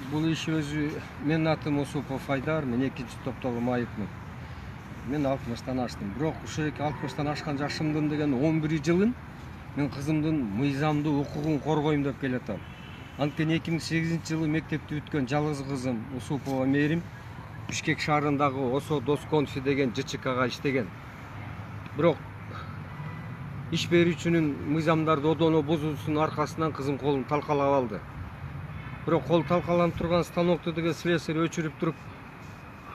Бул иш өзү, менин атым Осупов Айдар, мен 2-топтогу майыпмын. Мен 60-тан аштым. Бирок ошо 60-тан ашкан жашымдын деген 11-жылын мен кызымдын мыйзамдуу укугун коргойм деп келатам. Анткени 2008-жылы мектепти бүткөн жалгыз кызым Осупова Мээрим Бишкек шаарындагы Осо Досконфи деген ЖЧКга иштеген. Бирок иш берүүчүнүн мыйзамдарды одоно бузуусунун аркасынан кызым колун талкалап алды. Бирок кол талкаланып турган станокту деген слесарь өчүрүп туруп,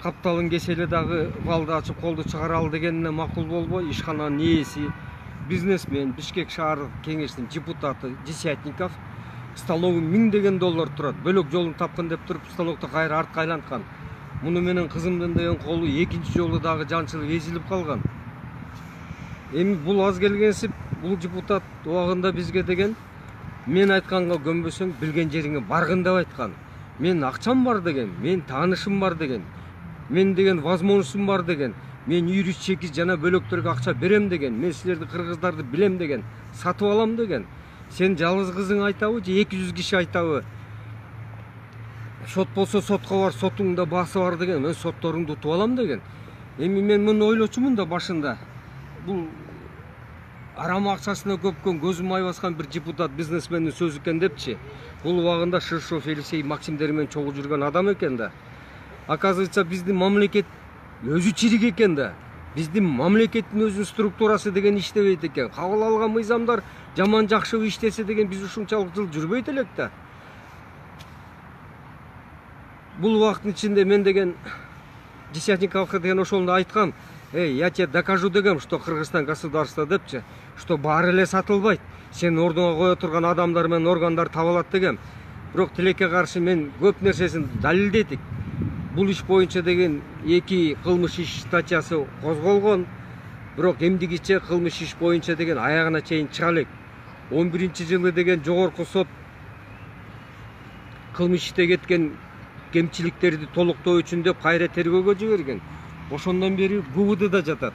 капталын кеселе дагы валды ачып колду чыгара ал дегенине макул болбой, ишкананын ээси, бизнесмен, Бишкек шаардык кеңештин депутаты Десятников станогун $1000 турат, бөлөк жолун тапкан деп туруп, станокто кайра артка айланткан. Муну менен кызымдын деген колу экинчи жолу дагы жанчылык эзилип калган. Эми бул аз келгенсип, бул депутат убагында бизге деген мен айтканга көнбөсөң билген жериңе баргын деп айткан. Мен акчам бар деген, мен таанышым бар деген, мен деген возможностум бар деген, мен юрист чекиз жана бөлөктөргө акча берем деген, мен силерди кыргыздарды билем деген, сатып алам деген. Сен жалгыз кызың айтабы же 200 киши айтабы? Сот болсо сотко бар, сотуңда баасы бар деген, мен сотторуңду утуп алам деген. Эми мен муну ойлочумун да башында. Бул арам акчасына көпкөн көзүм ай баскан бир депутат, бизнесмендин сөзү экен депчи. Бул убагында Ширшов Елисей Максимдер менен чогуу жүргөн адам экен да. Оказывается, биздин мамлекет өзү чирик экен да. Биздин мамлекеттин өзүнүн структурасы деген иштебейт экен. Кабыл алган мыйзамдар жаман жакшы иштесе деген биз ушунчалык жыл жүрбөйт элек да. Бул убакыттын ичинде мен деген Десятниковго деген ошондо айткам, я тебе докажу дегем, что Кыргызстан государство депчи, что баары эле сатылбайт. Сен ордуңа кое турган адамдар менен органдар табылат дегем. Бирок тилекке каршы мен көп нерсесин далилдедик. Бул иш боюнча деген 2 кылмыш иш статьясы козголгон. Бирок эмдигиче кылмыш иш боюнча деген аягына чейин чыга элек. 11-жылы деген жогорку сот кылмыш иште кеткен кемчиликтерди толуктоо үчүн деп кайра тергөөгө жиберген. Ошондон бери ГУВДда жатат.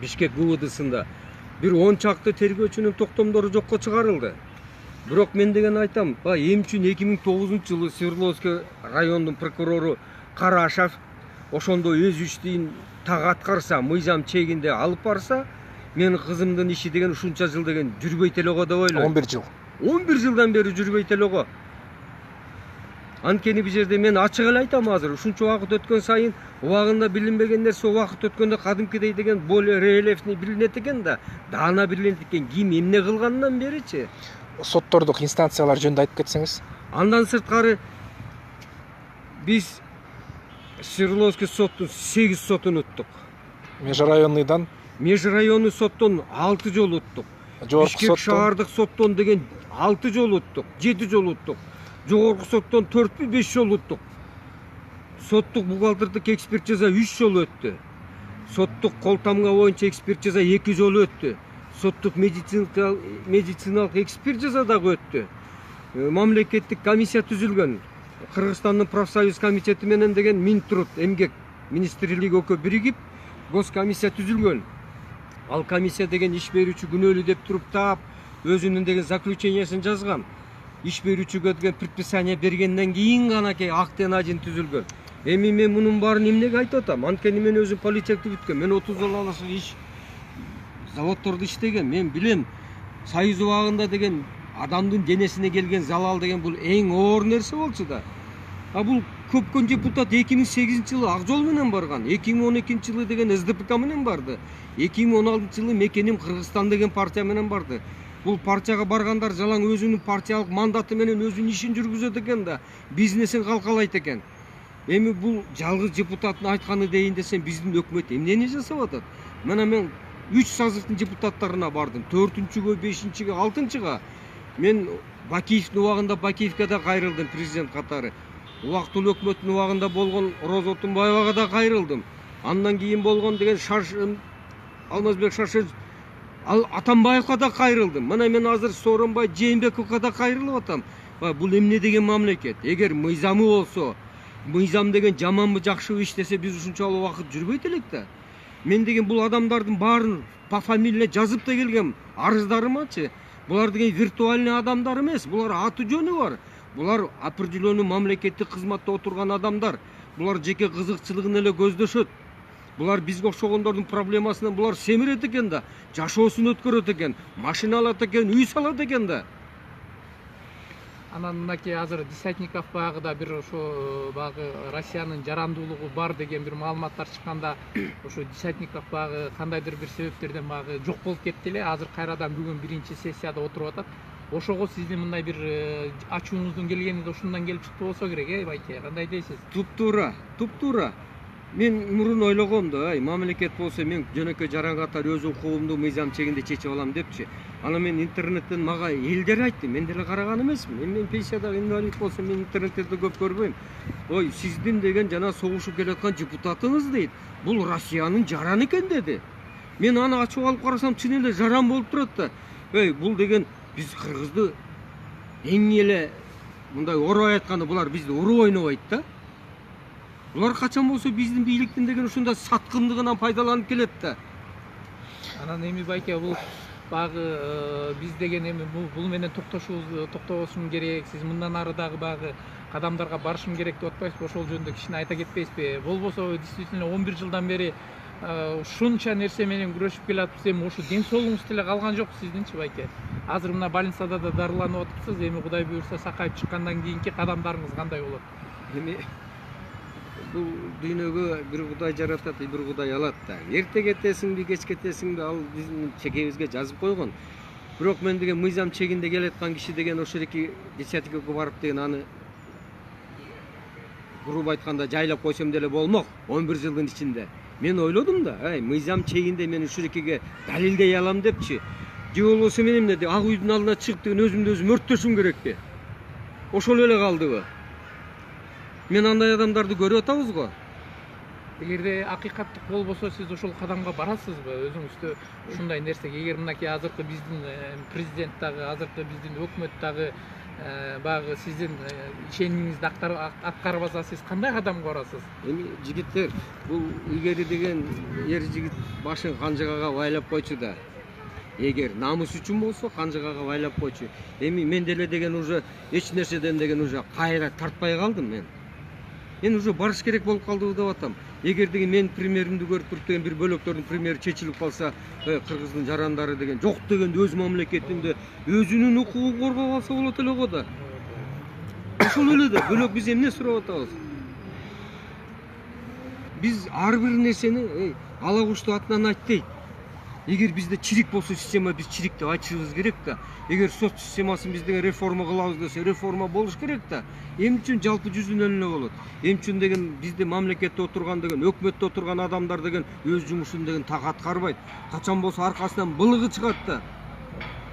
Бишкек ГУВДсында бир 10 чакты тергөөчүнүн токтомдору жокко чыгарылды. Бирок мен деген айтам, эми үчүн 2009-жылы Свердловский райондун прокурору Карашев ошондо өз иштин так аткарса, мыйзам чегинде алып барса, менин кызымдын иши деген ушунча жыл деген жүрбөйт эле го деп ойлойм. 11 жыл. 11 жылдан бери жүрбөйт эле го. Анткени бул жерде мен ачык эле айтам азыр, ушунча убакыт өткөн сайын убагында билинбеген нерсе убакыт өткөндө кадимкидей деген более рельефный билинет экен да, даана билинет экен. Ким эмне кылгандан беричи? Соттордук инстанциялар жөнүндө айтып кетсеңиз. Андан сырткары биз Свердловский соттун 8 сотун уттук. Межрайонныйдан Межрайонный соттон 6 жолу уттук. Бишкек шаардык соттон деген 6 жолу уттук, 7 жолу уттук. Жогорку соттон 4-5 жолу уттук. Соттук бухгалтердик экспертиза 3 жолу өттү. Соттук кол тамга боюнча экспертиза 2 жолу өттү. Соттук медициналык экспертиза дагы өттү. Мамлекеттик комиссия түзүлгөн. Кыргызстандын профсоюз комитети менен деген Минтруд, эмгек министрлиги экөө биригип госкомиссия түзүлгөн. Ал комиссия деген иш берүүчү күнөөлүү деп туруп таап, өзүнүн деген заключениясын жазган. Иш берүүчүгө деген предписание бергенден кийин гана актен ажин түзүлгөн. Эми мен мунун баарын эмнеге айтып атам? Анткени мен өзүм политехти бүткөм. Мен 30 жыл алыш иш заводдордо иштеген. Мен билем, союз убагында деген адамдын денесине келген залал деген бул эң оор нерсе болчу да. Бул көпкөн депутат 2008-жылы Ак жол менен барган, 2012-жылы деген СДПК менен барды, 2016-жылы Мекеним Кыргызстан деген партия менен барды. Бул партияга баргандар жалаң өзүнүн партиялык мандаты менен өзүнүн ишин жүргүзөт экен да, бизнесин калкалайт экен. Эми бул жалгыз депутаттын айтканы дейин десем, биздин өкмөт эмнени жасап атат? Мен 3 созывдын депутаттарына бардым, 4-чүгө, 5-чиге, 6-чыга. Мен Бакиевдин убагында Бакиевке да кайрылдым, президент катары. Убактылуу өкмөттүн убагында болгон Роза Отунбаевага да кайрылдым. Андан кийин болгон деген Алмазбек Шаршын Атамбаевга да кайрылдым. Мына мен азыр Сооронбай Жээнбековго да кайрылып атам. Бул эмне деген мамлекет? Эгер мыйзамы болсо, мыйзам деген жаманбы жакшыбы иштесе, биз ушунчалык убакыт жүрбөйт элек да. Мен деген бул адамдардын баарын по фамилия жазып да келгем, арыздарымачы. Булар деген виртуальный адамдар эмес, булар аты жөнү бар. Булар определенный мамлекеттик кызматта отурган адамдар. Булар жеке кызыкчылыгын эле көздөшөт. Булар бизге окшогондордун проблемасынан булар семирет экен да, жашоосун өткөрөт экен, машина алат экен, үй салат экен да. Анан мынакей азыр Десятников багыда бир ошо багы Россиянын жарандуулугу бар деген бир маалыматтар чыкканда, ошо Десятников багы кандайдыр бир себептерден багы жок болуп кетти эле. Азыр кайрадан бүгүн биринчи сессияда отуруп атат. Ошого сиздин мындай бир ачууңуздун келгени ушундан келип чыкты болсо керек, байке. Кандай дейсиз? Туптуура. Мен мурун ойлогом да, мамлекет болсо мен жөнөкөй жаран катары өз укугумду мыйзам чегинде чечип алам депчи. Ана мен интернеттен мага элдер айтты, мен деле караган эмесмин. Мен пенсиядагы инвалид болсом мен интернетте көп көрбөйм. Ой, сиздин деген жана согушуп келаткан депутатыңыз дейт. Бул Россиянын жараны экен деди. Мен аны ачып алып карасам чын эле жаран болуп турат да. Бул деген биз кыргызды эң эле мындай орой айтканда булар бизди уруу ойнобойт да. Булар качан болсо биздин бийликтин деген ушундай саткындыгынан пайдаланып келет да. Анан эми байке бул багы биз деген эми бул менен токтобосун керек. Сиз мындан ары дагы багы кадамдарга барышым керек деп атпайсызбы? Ошол жөнүндө кичине айта кетпейсизби? Болбосо действительно 11 жылдан бери ушунча нерсе менен күрөшүп келатыпсыз. Эми ушу ден соолугуңуз деле калган жок сиздинчи байке? Азыр мына больницада да дарыланып атыпсыз. Эми Кудай буюрса сакайып чыккандан кийинки кадамдарыңыз кандай болот? Эми бул дүйнөгө бир Кудай жаратат, бир Кудай алат да. Эрте кетесиңби, кеч кетесиңби, ал биздин чекебизге жазып койгон. Бирок мен деген мыйзам чегинде келаткан киши деген ошол эки Десятниковго барып деген аны грубо айтканда жайлап койсом деле болмок 11 жылдын ичинде. Мен ойлодум да, мыйзам чегинде мен ушул экиге далилдей алам депчи. Же болбосо мен эмне ак үйдүн алдына чыгып деген өзүмдү өзүм өрттөшүм керекпи? Ошол эле калдыбы? Мен андай адамдарды көрүп атабыз го. Эгерде акыйкаттык болбосо сиз ошол кадамга барасызбы? Өзүңүздө ушундай нерсеге, эгер мынакей азыркы биздин президент дагы, азыркы биздин өкмөт дагы багы сиздин ишенимиңизди аткарып атса, сиз кандай кадамга барасыз? Эми жигиттер, бул игери деген ер жигит башын канжыгага байлап койчу да. Эгер намыс үчүн болсо канжыгага байлап койчу. Эми мен деле деген уже эч нерседен деген уже кайра тартпай калдым мен. Мен уже барыш керек болуп калды деп атам. Эгер деген мен примеримди көрүп туруп деген бир бөлөктөрдүн примери чечилип калса, кыргыздын жарандары деген жок дегенде өз мамлекетинде өзүнүн укугун коргоп алса болот эле го да. Ошол эле да, бөлөк биз эмне сурап атабыз? Биз ар бир нерсени ала кушту атынан айт дейт. Эгер бизде чирик болсо система, биз чирик деп айтышыбыз керек да. Эгер сот системасын биз деген реформа кылабыз десе, реформа болуш керек да. Эми үчүн жалпы жүзүнөн эле болот. Эми үчүн деген бизде мамлекетте отурган деген, өкмөттө отурган адамдар деген өз жумушун деген так аткарбайт. Качан болсо аркасынан былыгы чыгат да.